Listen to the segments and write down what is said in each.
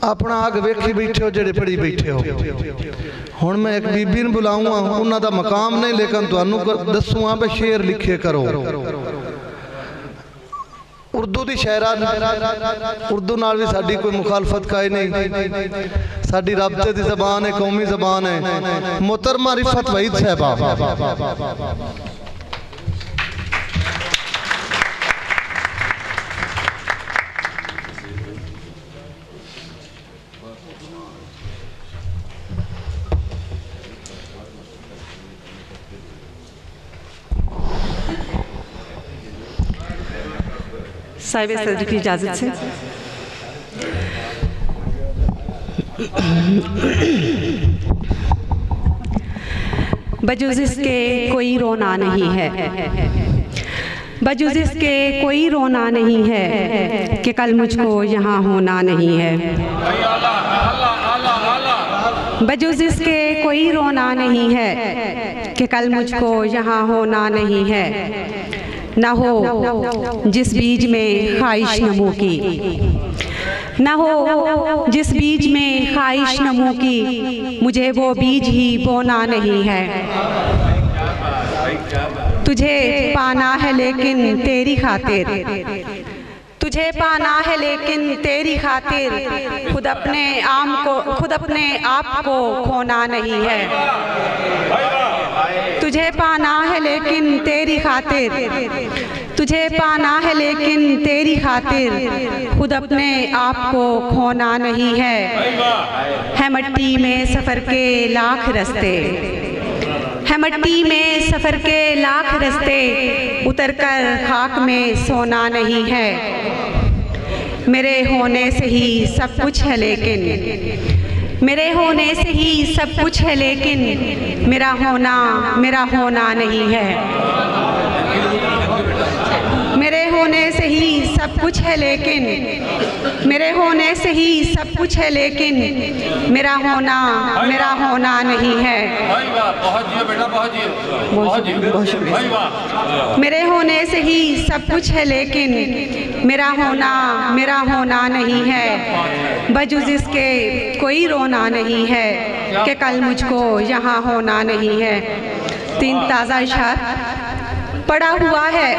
अपना आग वेखी बैठे हो जेड़े पढ़ी बैठे हो। हुण मैं एक बीबी नूं बुलाऊंगा, उन्हां दा मकाम नहीं लेकिन तुहानूं दसूंगा भी शेर लिखे करो। उर्दू दी शायरा, उर्दू नाल भी साडी कोई मुखालफत काई नहीं, साडी राबते दी ज़बान है, कौमी ज़बान है। मोहतरमा रिफत वहीद साहबा। साहिब सदर की इजाज़त से बजुज़ इसके कोई रोना नहीं है, बजुज़ इसके कोई रोना नहीं है कि कल मुझको यहाँ होना नहीं है। बजुज़ इसके कोई रोना नहीं है कि कल मुझको यहाँ होना नहीं है। न हो जिस बीज में ख्वाहिश नमो की, न हो जिस बीज में ख्वाहिश नमो की, मुझे वो बीज ही बोना नहीं है। तुझे पाना है लेकिन तेरी खातिर, तुझे पाना है लेकिन तेरी खातिर, खुद अपने आप को खोना नहीं है। तुझे पाना है लेकिन तेरी खातिर, तुझे पाना है लेकिन तेरी खातिर, खुद अपने आप को खोना नहीं है। मिट्टी में सफ़र के लाख रास्ते, है मिट्टी में सफ़र के लाख रास्ते, उतर कर खाक में सोना नहीं है। मेरे होने से ही सब कुछ है लेकिन, मेरे होने से ही सब कुछ है लेकिन, मेरा होना नहीं है। मेरे होने से ही सब कुछ है लेकिन, मेरे होने से ही सब कुछ है लेकिन, मेरा होना नहीं है। मेरे होने से ही सब कुछ है लेकिन, मेरा होना नहीं है। बजुज़ इसके कोई रोना नहीं है कि कल मुझको यहाँ होना नहीं है। 3 ताज़ा इशार पड़ा हुआ है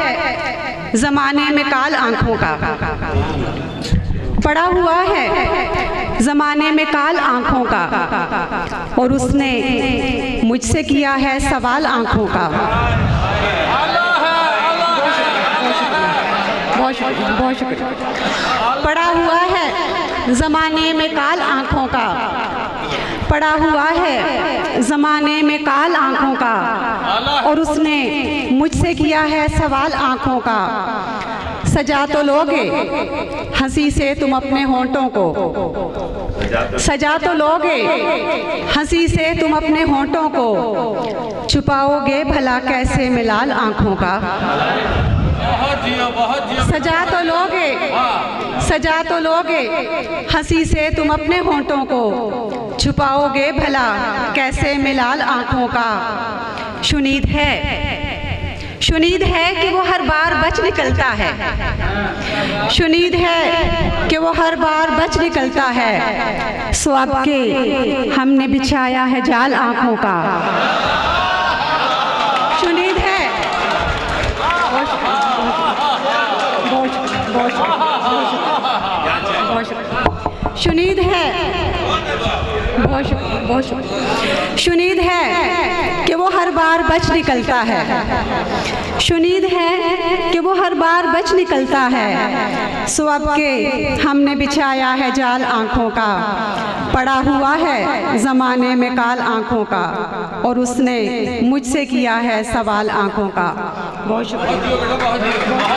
ज़माने में काल आँखों का, पड़ा हुआ है ज़माने में काल आँखों का, और उसने मुझसे किया है सवाल आँखों का। बहुत शुक्रिया। पड़ा हुआ है ज़माने में काल आँखों का, पड़ा हुआ है ज़माने में काल आँखों का, और उसने मुझसे किया है सवाल आँखों का। सजा तो लोगे हंसी से तुम अपने होंठों को, सजा तो लोगे हंसी से तुम अपने होंठों को, छुपाओगे भला कैसे मिलाल आँखों का। सजा तो लोगे, सजा तो लोगे हंसी से तुम अपने होंठों को, छुपाओगे भला कैसे मिलाल आँखों का। शुनीद है कि वो हर बार बच निकलता है, शुनीद है कि वो हर बार बच निकलता है। सो अब के हमने बिछाया है जाल आँखों का। शुनीद है, शुनीद है, शुनीद है कि वो हर बार बच निकलता है, शुनीद है कि वो हर बार बच निकलता है। सो अब के हमने बिछाया है जाल आँखों का, पड़ा हुआ है ज़माने में काल आँखों का, और उसने मुझसे किया है सवाल आँखों का। बहुत शुक्रिया।